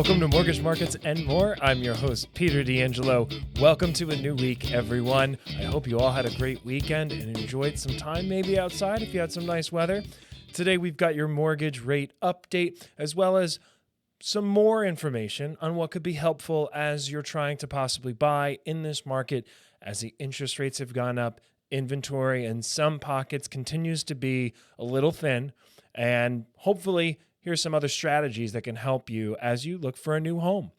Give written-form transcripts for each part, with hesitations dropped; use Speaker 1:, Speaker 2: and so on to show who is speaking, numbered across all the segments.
Speaker 1: Welcome to Mortgage Markets and More. I'm your host, Peter D'Angelo. Welcome to a new week, everyone. I hope you all had a great weekend and enjoyed some time maybe outside if you had some nice weather. Today, we've got your mortgage rate update, as well as some more information on what could be helpful as you're trying to possibly buy in this market as the interest rates have gone up. Inventory in some pockets continues to be a little thin, and hopefully here's some other strategies that can help you as you look for a new home.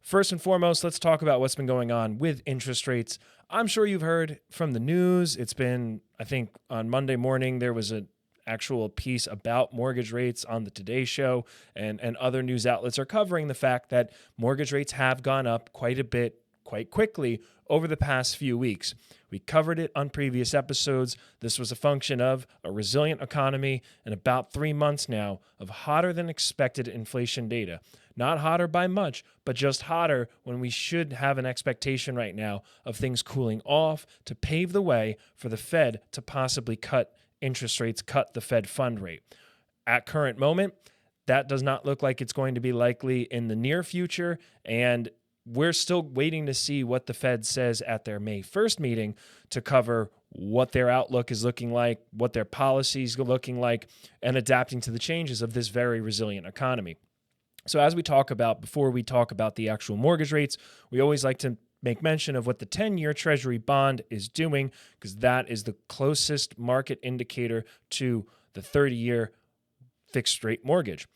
Speaker 1: First and foremost, let's talk about what's been going on with interest rates. I'm sure you've heard from the news. It's been, I think on Monday morning, there was an actual piece about mortgage rates on the Today Show, and other news outlets are covering the fact that mortgage rates have gone up quite a bit, quite quickly over the past few weeks. We covered it on previous episodes. This was a function of a resilient economy and about 3 months now of hotter than expected inflation data. Not hotter by much, but just hotter when we should have an expectation right now of things cooling off to pave the way for the Fed to possibly cut interest rates, cut the Fed fund rate. At current moment, that does not look like it's going to be likely in the near future, and we're still waiting to see what the Fed says at their May 1st meeting to cover what their outlook is looking like, what their policies are looking like, and adapting to the changes of this very resilient economy. So as we talk about, before we talk about the actual mortgage rates, we always like to make mention of what the 10-year Treasury bond is doing, because that is the closest market indicator to the 30-year fixed rate mortgage.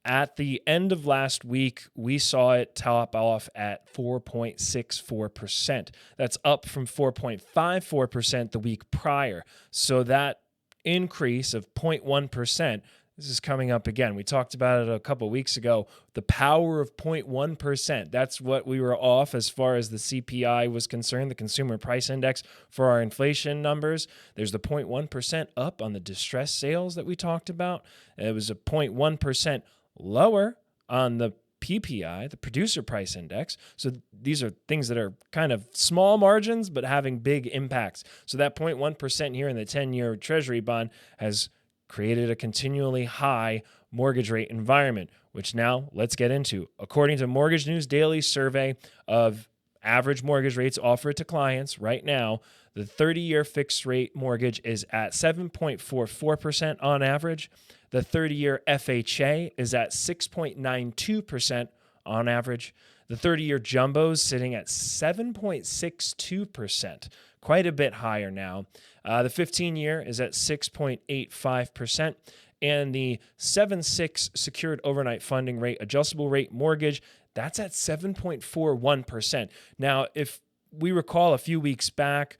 Speaker 1: At the end of last week, we saw it top off at 4.64%. That's up from 4.54% the week prior. So that increase of 0.1%, this is coming up again. We talked about it a couple weeks ago. The power of 0.1%. That's what we were off as far as the CPI was concerned, the Consumer Price Index for our inflation numbers. There's the 0.1% up on the distressed sales that we talked about. It was a 0.1% lower on the PPI, the Producer Price Index. So these are things that are kind of small margins, but having big impacts. So that 0.1% here in the 10-year Treasury bond has created a continually high mortgage rate environment, which now let's get into. According to Mortgage News Daily survey of average mortgage rates offered to clients right now, the 30-year fixed rate mortgage is at 7.44% on average. The 30-year FHA is at 6.92% on average. The 30-year jumbo is sitting at 7.62%, quite a bit higher now. The 15-year is at 6.85%. And the 7/6 secured overnight funding rate adjustable rate mortgage, that's at 7.41%. Now, if we recall a few weeks back,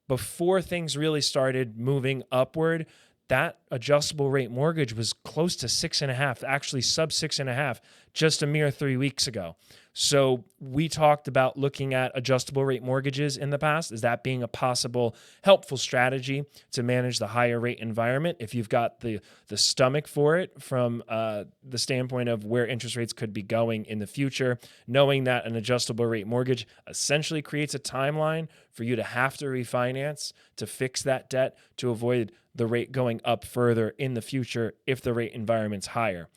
Speaker 1: before things really started moving upward, that adjustable rate mortgage was close to 6.5, actually sub 6.5, just a mere 3 weeks ago. So we talked about looking at adjustable rate mortgages in the past. Is that being a possible helpful strategy to manage the higher rate environment if you've got the stomach for it from the standpoint of where interest rates could be going in the future, knowing that an adjustable rate mortgage essentially creates a timeline for you to have to refinance to fix that debt to avoid the rate going up further in the future if the rate environment's higher.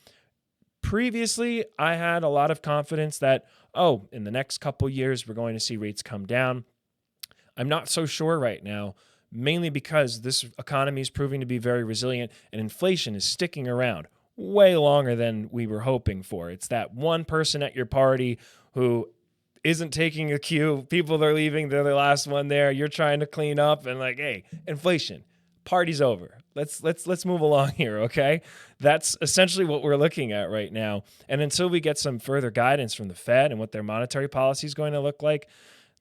Speaker 1: Previously, I had a lot of confidence that, in the next couple years, we're going to see rates come down. I'm not so sure right now, mainly because this economy is proving to be very resilient and inflation is sticking around way longer than we were hoping for. It's that one person at your party who isn't taking a cue. People are leaving. They're the last one there. You're trying to clean up and hey, inflation. Party's over. Let's move along here, okay? That's essentially what we're looking at right now. And until we get some further guidance from the Fed and what their monetary policy is going to look like,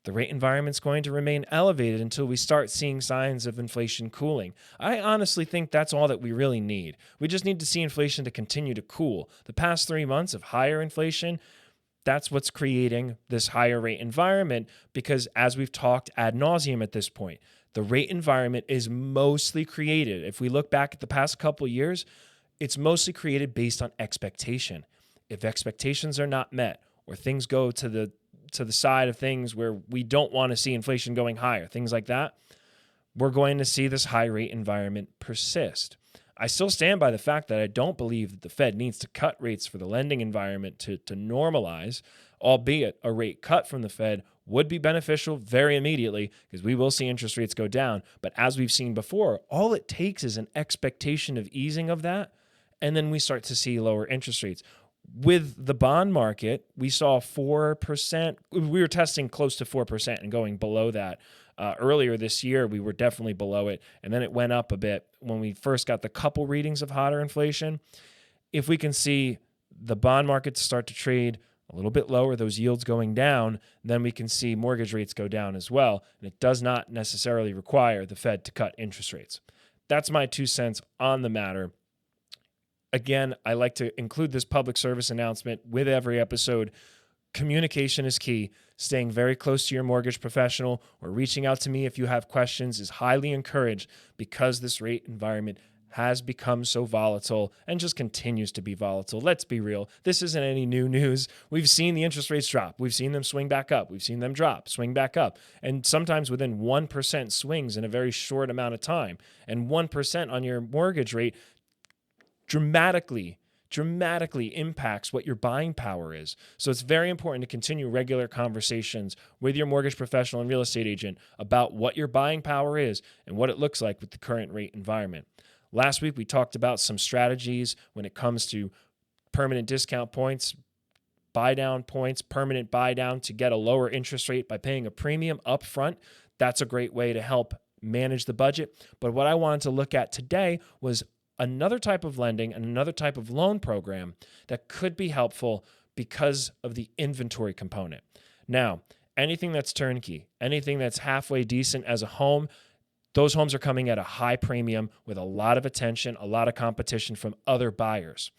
Speaker 1: the rate environment's going to remain elevated until we start seeing signs of inflation cooling. I honestly think that's all that we really need. We just need to see inflation to continue to cool. The past 3 months of higher inflation, that's what's creating this higher rate environment because as we've talked ad nauseum at this point, the rate environment is mostly created. If we look back at the past couple of years, it's mostly created based on expectation. If expectations are not met or things go to the side of things where we don't want to see inflation going higher, things like that, we're going to see this high rate environment persist. I still stand by the fact that I don't believe that the Fed needs to cut rates for the lending environment to normalize, albeit a rate cut from the Fed would be beneficial very immediately because we will see interest rates go down. But as we've seen before, all it takes is an expectation of easing of that, and then we start to see lower interest rates. With the bond market, we saw 4%. We were testing close to 4% and going below that. Earlier this year, we were definitely below it, and then it went up a bit when we first got the couple readings of hotter inflation. If we can see the bond market start to trade a little bit lower, those yields going down, then we can see mortgage rates go down as well, and it does not necessarily require the Fed to cut interest rates. That's my 2 cents on the matter. Again, I like to include this public service announcement with every episode. Communication is key. Staying very close to your mortgage professional or reaching out to me if you have questions is highly encouraged because this rate environment has become so volatile and just continues to be volatile. Let's be real. This isn't any new news. We've seen the interest rates drop. We've seen them swing back up. We've seen them drop, swing back up. And sometimes within 1% swings in a very short amount of time. And 1% on your mortgage rate dramatically impacts what your buying power is. So it's very important to continue regular conversations with your mortgage professional and real estate agent about what your buying power is and what it looks like with the current rate environment. Last week, we talked about some strategies when it comes to permanent discount points, buy down points, permanent buy down to get a lower interest rate by paying a premium up front. That's a great way to help manage the budget. But what I wanted to look at today was another type of lending and another type of loan program that could be helpful because of the inventory component. Now, anything that's turnkey, anything that's halfway decent as a home, those homes are coming at a high premium with a lot of attention, a lot of competition from other buyers.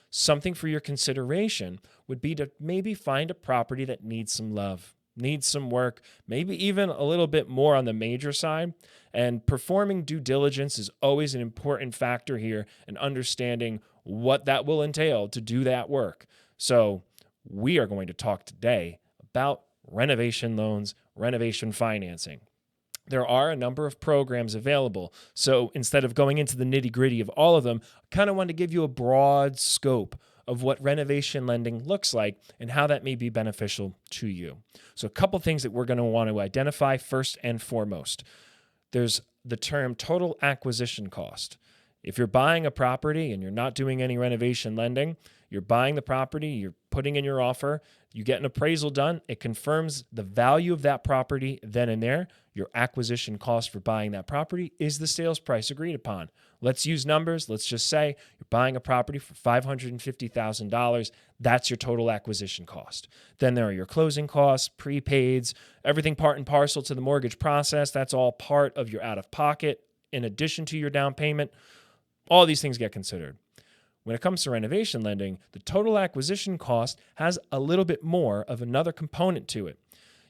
Speaker 1: Something for your consideration would be to maybe find a property that needs some love, needs some work, maybe even a little bit more on the major side. And performing due diligence is always an important factor here and understanding what that will entail to do that work. So we are going to talk today about renovation loans, renovation financing. There are a number of programs available. So instead of going into the nitty-gritty of all of them, I kind of want to give you a broad scope of what renovation lending looks like and how that may be beneficial to you. So a couple things that we're going to want to identify first and foremost. There's the term total acquisition cost. If you're buying a property and you're not doing any renovation lending, you're buying the property, you're putting in your offer, you get an appraisal done, it confirms the value of that property then and there. Your acquisition cost for buying that property is the sales price agreed upon. Let's use numbers. Let's just say you're buying a property for $550,000. That's your total acquisition cost. Then there are your closing costs, prepaids, everything part and parcel to the mortgage process. That's all part of your out-of-pocket in addition to your down payment. All these things get considered. When it comes to renovation lending, the total acquisition cost has a little bit more of another component to it.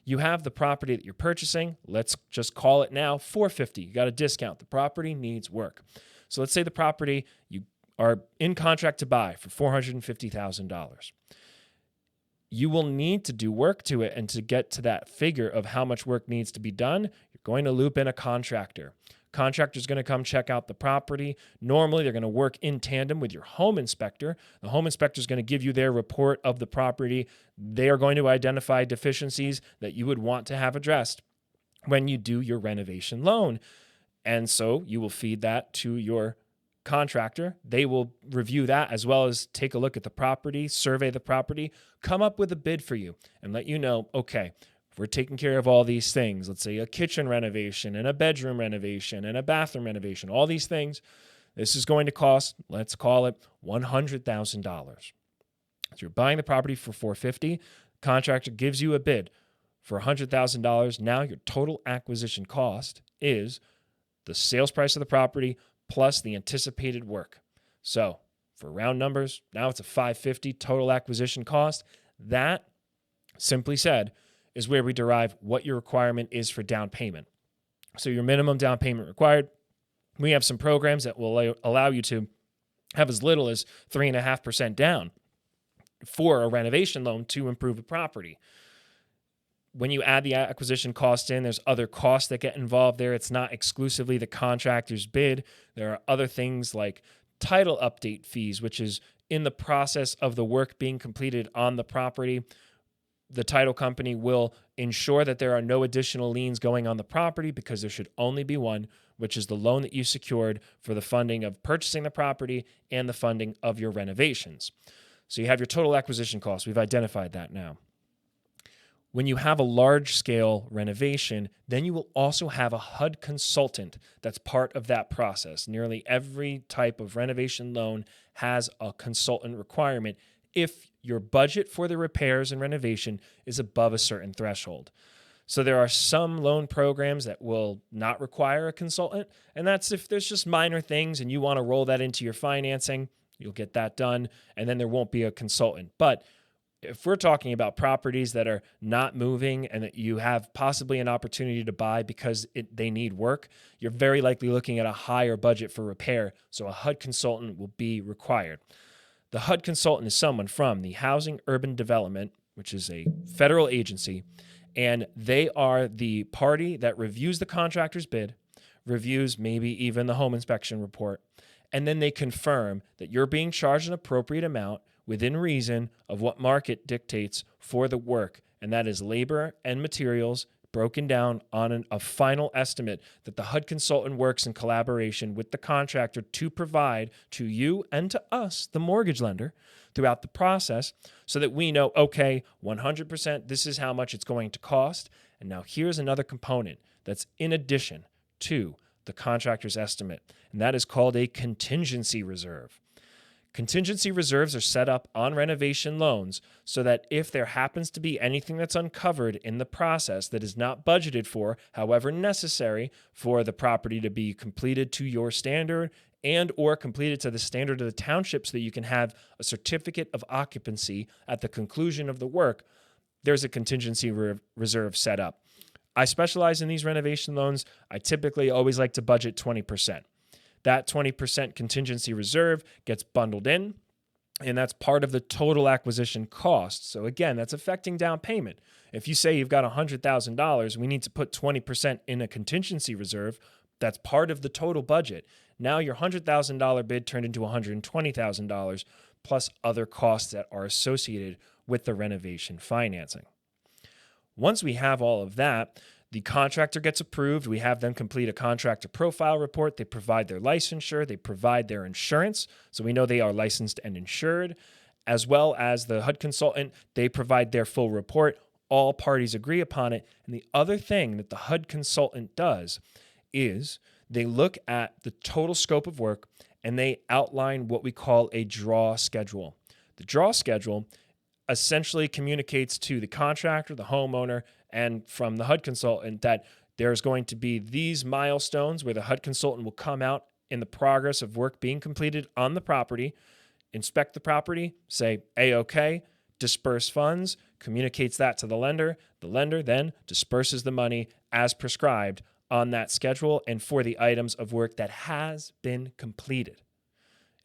Speaker 1: You have the property that you're purchasing. Let's just call it now $450,000. You got a discount. The property needs work. So let's say the property you are in contract to buy for $450,000. You will need to do work to it, and to get to that figure of how much work needs to be done, you're going to loop in a contractor. Contractor's going to come check out the property. Normally, they're going to work in tandem with your home inspector. The home inspector is going to give you their report of the property. They are going to identify deficiencies that you would want to have addressed when you do your renovation loan. And so you will feed that to your contractor. They will review that as well as take a look at the property, survey the property, come up with a bid for you and let you know, okay, if we're taking care of all these things, let's say a kitchen renovation and a bedroom renovation and a bathroom renovation, all these things, this is going to cost, let's call it $100,000. So you're buying the property for $450,000. Contractor gives you a bid for $100,000. Now your total acquisition cost is the sales price of the property plus the anticipated work. So for round numbers, now it's a $550,000 total acquisition cost. That, simply said, is where we derive what your requirement is for down payment. So your minimum down payment required, we have some programs that will allow you to have as little as 3.5% down for a renovation loan to improve a property. When you add the acquisition cost in, there's other costs that get involved there. It's not exclusively the contractor's bid. There are other things like title update fees, which is in the process of the work being completed on the property. The title company will ensure that there are no additional liens going on the property because there should only be one, which is the loan that you secured for the funding of purchasing the property and the funding of your renovations. So you have your total acquisition cost. We've identified that now. When you have a large-scale renovation, then you will also have a HUD consultant that's part of that process. Nearly every type of renovation loan has a consultant requirement if your budget for the repairs and renovation is above a certain threshold. So there are some loan programs that will not require a consultant, and that's if there's just minor things and you want to roll that into your financing, you'll get that done, and then there won't be a consultant. But if we're talking about properties that are not moving and that you have possibly an opportunity to buy because they need work, you're very likely looking at a higher budget for repair, so a HUD consultant will be required. The HUD consultant is someone from the Housing Urban Development, which is a federal agency, and they are the party that reviews the contractor's bid, reviews maybe even the home inspection report, and then they confirm that you're being charged an appropriate amount within reason of what market dictates for the work, and that is labor and materials broken down on a final estimate that the HUD consultant works in collaboration with the contractor to provide to you and to us, the mortgage lender, throughout the process so that we know, okay, 100% this is how much it's going to cost. And now here's another component that's in addition to the contractor's estimate, and that is called a contingency reserve. Contingency reserves are set up on renovation loans so that if there happens to be anything that's uncovered in the process that is not budgeted for, however necessary for the property to be completed to your standard and or completed to the standard of the township so that you can have a certificate of occupancy at the conclusion of the work, there's a contingency reserve set up. I specialize in these renovation loans. I typically always like to budget 20%. That 20% contingency reserve gets bundled in, and that's part of the total acquisition cost. So again, that's affecting down payment. If you say you've got $100,000, we need to put 20% in a contingency reserve. That's part of the total budget. Now your $100,000 bid turned into $120,000 plus other costs that are associated with the renovation financing. Once we have all of that, the contractor gets approved. We have them complete a contractor profile report. They provide their licensure. They provide their insurance. So we know they are licensed and insured, as well as the HUD consultant. They provide their full report. All parties agree upon it. And the other thing that the HUD consultant does is they look at the total scope of work and they outline what we call a draw schedule. The draw schedule essentially communicates to the contractor, the homeowner, and from the HUD consultant that there's going to be these milestones where the HUD consultant will come out in the progress of work being completed on the property, inspect the property, say A-OK, disperse funds, communicates that to the lender. The lender then disperses the money as prescribed on that schedule and for the items of work that has been completed.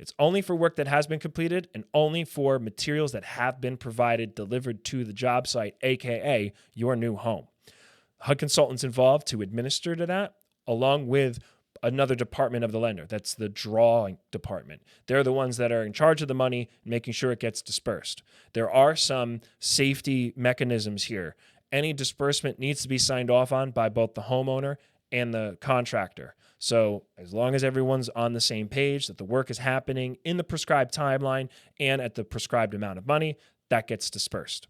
Speaker 1: It's only for work that has been completed and only for materials that have been provided, delivered to the job site, aka your new home. HUD consultants involved to administer to that, along with another department of the lender. That's the drawing department. They're the ones that are in charge of the money, making sure it gets dispersed. There are some safety mechanisms here. Any disbursement needs to be signed off on by both the homeowner and the contractor. So as long as everyone's on the same page that the work is happening in the prescribed timeline and at the prescribed amount of money, that gets dispersed.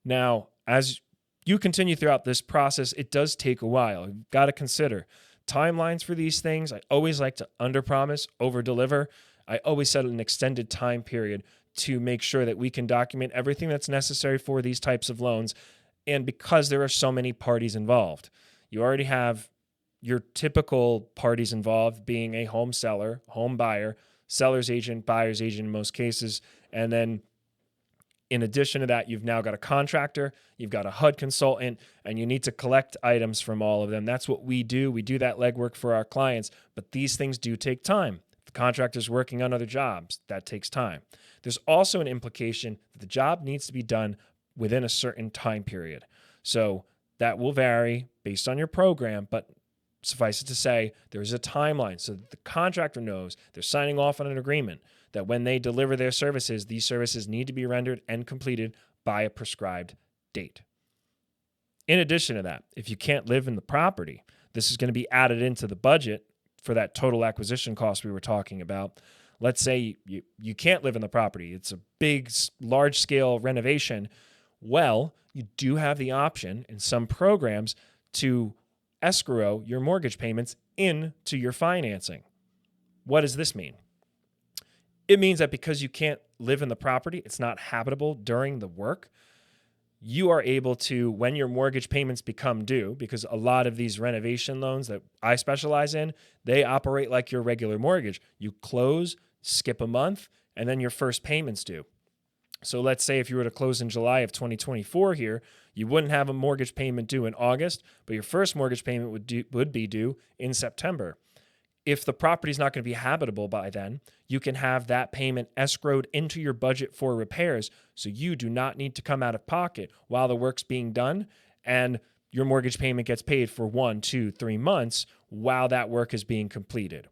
Speaker 1: Now, as you continue throughout this process, it does take a while. You've got to consider timelines for these things. I always like to underpromise, overdeliver. I always set an extended time period to make sure that we can document everything that's necessary for these types of loans. And because there are so many parties involved, you already have your typical parties involved being a home seller, home buyer, seller's agent, buyer's agent in most cases. And then in addition to that, you've now got a contractor, you've got a HUD consultant, and you need to collect items from all of them. That's what we do. We do that legwork for our clients, but these things do take time. The contractor's working on other jobs. That takes time. There's also an implication that the job needs to be done within a certain time period. So that will vary based on your program, but Suffice it to say, there's a timeline so that the contractor knows they're signing off on an agreement that when they deliver their services, these services need to be rendered and completed by a prescribed date. In addition to that, if you can't live in the property, this is going to be added into the budget for that total acquisition cost we were talking about. Let's say you can't live in the property. It's a big, large-scale renovation. Well, you do have the option in some programs to escrow your mortgage payments into your financing. What does this mean? It means that because you can't live in the property, it's not habitable during the work, you are able to, when your mortgage payments become due, because a lot of these renovation loans that I specialize in, they operate like your regular mortgage. You close, skip a month, and then your first payment's due. So let's say if you were to close in July of 2024 here, you wouldn't have a mortgage payment due in August, but your first mortgage payment would be due in September. If the property is not going to be habitable by then, you can have that payment escrowed into your budget for repairs, so you do not need to come out of pocket while the work's being done, and your mortgage payment gets paid for 1, 2, 3 months while that work is being completed.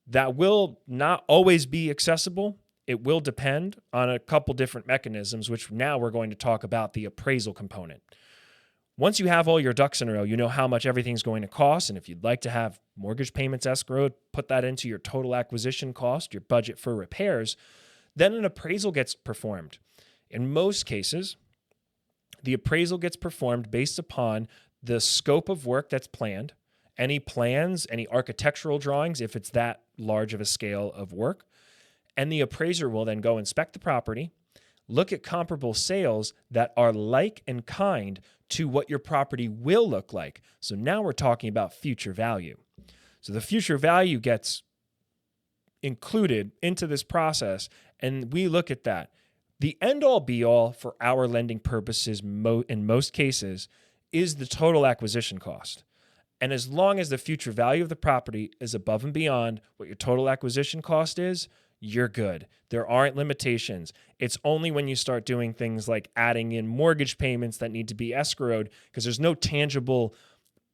Speaker 1: That will not always be accessible. It will depend on a couple different mechanisms, which now we're going to talk about the appraisal component. Once you have all your ducks in a row, you know how much everything's going to cost. And if you'd like to have mortgage payments escrowed, put that into your total acquisition cost, your budget for repairs, then an appraisal gets performed. In most cases, the appraisal gets performed based upon the scope of work that's planned, any plans, any architectural drawings, if it's that large of a scale of work. And the appraiser will then go inspect the property, look at comparable sales that are like in kind to what your property will look like. So now we're talking about future value. So the future value gets included into this process, and we look at that. The end-all be-all for our lending purposes in most cases is the total acquisition cost. And as long as the future value of the property is above and beyond what your total acquisition cost is, you're good. There aren't limitations. It's only when you start doing things like adding in mortgage payments that need to be escrowed, because there's no tangible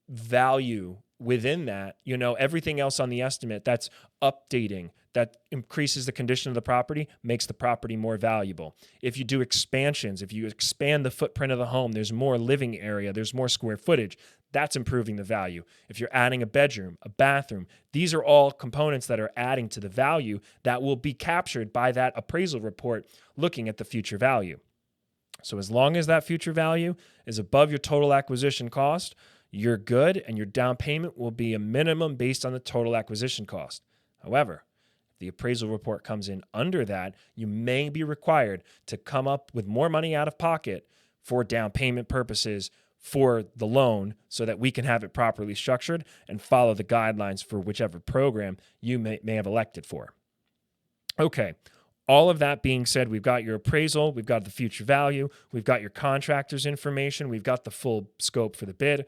Speaker 1: value within that. You know, everything else on the estimate that's updating, that increases the condition of the property, makes the property more valuable. If you do expansions, if you expand the footprint of the home, there's more living area, there's more square footage. That's improving the value. If you're adding a bedroom, a bathroom, these are all components that are adding to the value that will be captured by that appraisal report looking at the future value. So as long as that future value is above your total acquisition cost, you're good, and your down payment will be a minimum based on the total acquisition cost. However, if the appraisal report comes in under that, you may be required to come up with more money out of pocket for down payment purposes for the loan so that we can have it properly structured and follow the guidelines for whichever program you may have elected for. Okay, all of that being said, we've got your appraisal, we've got the future value, we've got your contractor's information, we've got the full scope for the bid.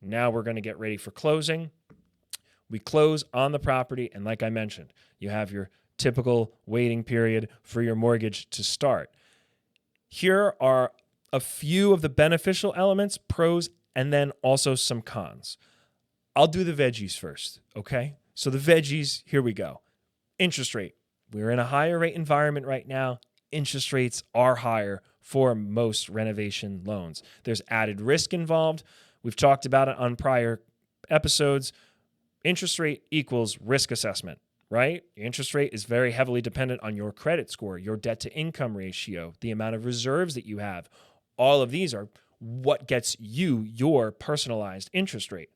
Speaker 1: Now we're going to get ready for closing. We close on the property, and like I mentioned, you have your typical waiting period for your mortgage to start. Here are a few of the beneficial elements, pros, and then also some cons. I'll do the veggies first, okay? So the veggies, here we go. Interest rate. We're in a higher rate environment right now. Interest rates are higher for most renovation loans. There's added risk involved. We've talked about it on prior episodes. Interest rate equals risk assessment, right? Your interest rate is very heavily dependent on your credit score, your debt to income ratio, the amount of reserves that you have. All of these are what gets you your personalized interest rate.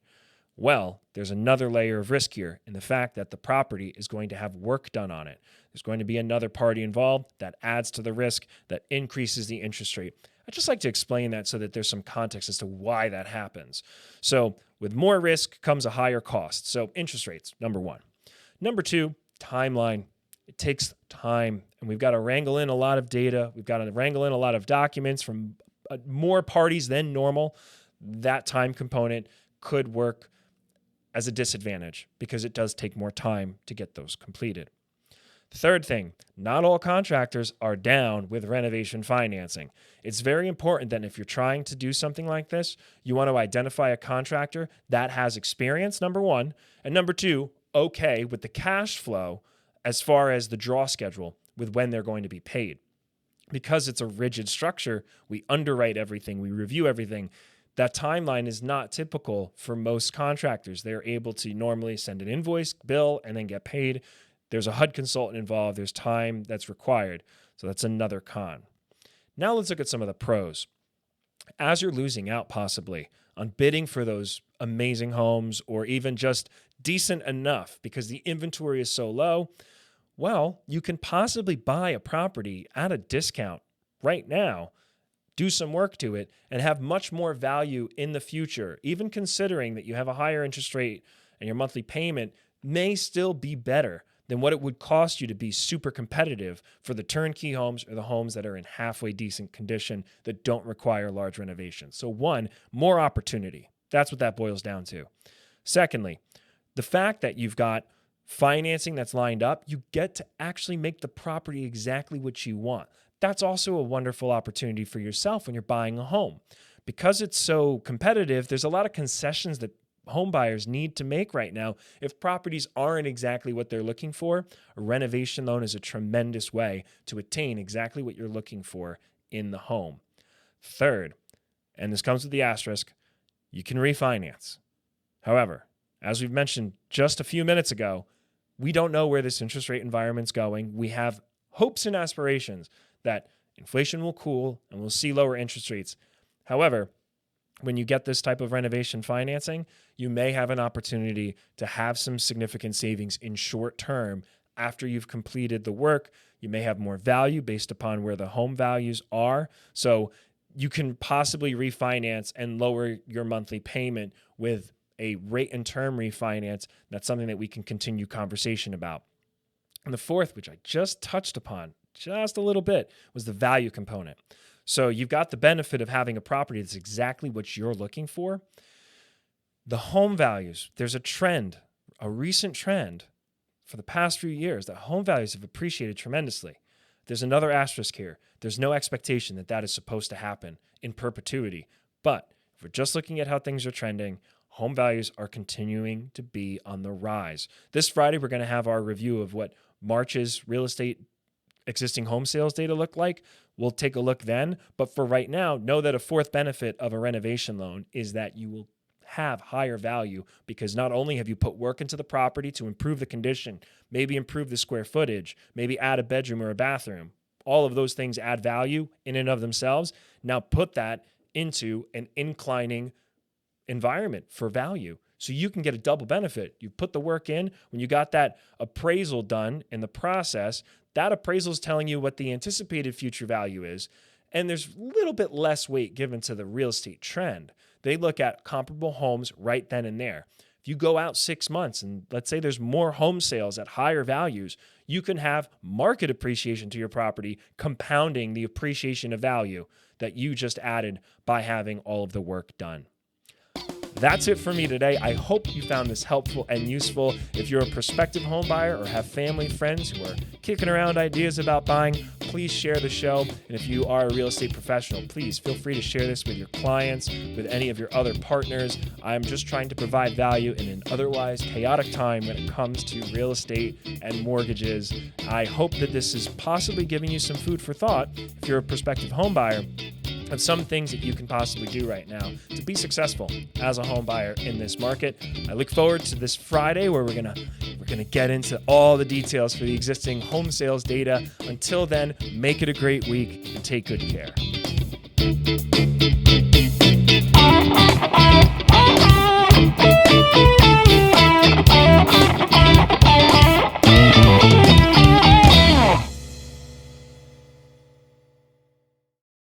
Speaker 1: Well, there's another layer of risk here in the fact that the property is going to have work done on it. There's going to be another party involved that adds to the risk, that increases the interest rate. I'd just like to explain that so that there's some context as to why that happens. So with more risk comes a higher cost. So interest rates, number one. Number two, timeline. It takes time, and we've got to wrangle in a lot of data. We've got to wrangle in a lot of documents from more parties than normal. That time component could work as a disadvantage because it does take more time to get those completed. Third thing, not all contractors are down with renovation financing. It's very important that if you're trying to do something like this, you want to identify a contractor that has experience, number one, and number two, okay with the cash flow as far as the draw schedule with when they're going to be paid. Because it's a rigid structure, we underwrite everything, we review everything. That timeline is not typical for most contractors. They're able to normally send an invoice, bill, and then get paid. There's a HUD consultant involved. There's time that's required. So that's another con. Now let's look at some of the pros. As you're losing out possibly on bidding for those amazing homes or even just decent enough because the inventory is so low, well, you can possibly buy a property at a discount right now, do some work to it, and have much more value in the future, even considering that you have a higher interest rate and your monthly payment may still be better than what it would cost you to be super competitive for the turnkey homes or the homes that are in halfway decent condition that don't require large renovations. So one, more opportunity. That's what that boils down to. Secondly, the fact that you've got financing that's lined up, you get to actually make the property exactly what you want. That's also a wonderful opportunity for yourself when you're buying a home. Because it's so competitive, there's a lot of concessions that home buyers need to make right now. If properties aren't exactly what they're looking for, a renovation loan is a tremendous way to attain exactly what you're looking for in the home. Third, and this comes with the asterisk, you can refinance. However, as we've mentioned just a few minutes ago, we don't know where this interest rate environment's going. We have hopes and aspirations that inflation will cool and we'll see lower interest rates. However, when you get this type of renovation financing, you may have an opportunity to have some significant savings in short term after you've completed the work. You may have more value based upon where the home values are. So you can possibly refinance and lower your monthly payment with a rate and term refinance. That's something that we can continue conversation about. And the fourth, which I just touched upon just a little bit, was the value component. So you've got the benefit of having a property that's exactly what you're looking for. The home values, there's a trend, a recent trend for the past few years that home values have appreciated tremendously. There's another asterisk here. There's no expectation that that is supposed to happen in perpetuity. But if we're just looking at how things are trending, home values are continuing to be on the rise. This Friday, we're going to have our review of what March's real estate existing home sales data look like. We'll take a look then. But for right now, know that a fourth benefit of a renovation loan is that you will have higher value because not only have you put work into the property to improve the condition, maybe improve the square footage, maybe add a bedroom or a bathroom. All of those things add value in and of themselves. Now put that into an inclining environment for value. So you can get a double benefit. You put the work in. When you got that appraisal done in the process, that appraisal is telling you what the anticipated future value is. And there's a little bit less weight given to the real estate trend. They look at comparable homes right then and there. If you go out 6 months and let's say there's more home sales at higher values, you can have market appreciation to your property, compounding the appreciation of value that you just added by having all of the work done. That's it for me today. I hope you found this helpful and useful. If you're a prospective home buyer or have family friends who are kicking around ideas about buying, please share the show. And if you are a real estate professional, please feel free to share this with your clients, with any of your other partners. I'm just trying to provide value in an otherwise chaotic time when it comes to real estate and mortgages. I hope that this is possibly giving you some food for thought if you're a prospective home buyer, of some things that you can possibly do right now to be successful as a home buyer in this market. I look forward to this Friday where we're gonna get into all the details for the existing home sales data. Until then, make it a great week and take good care.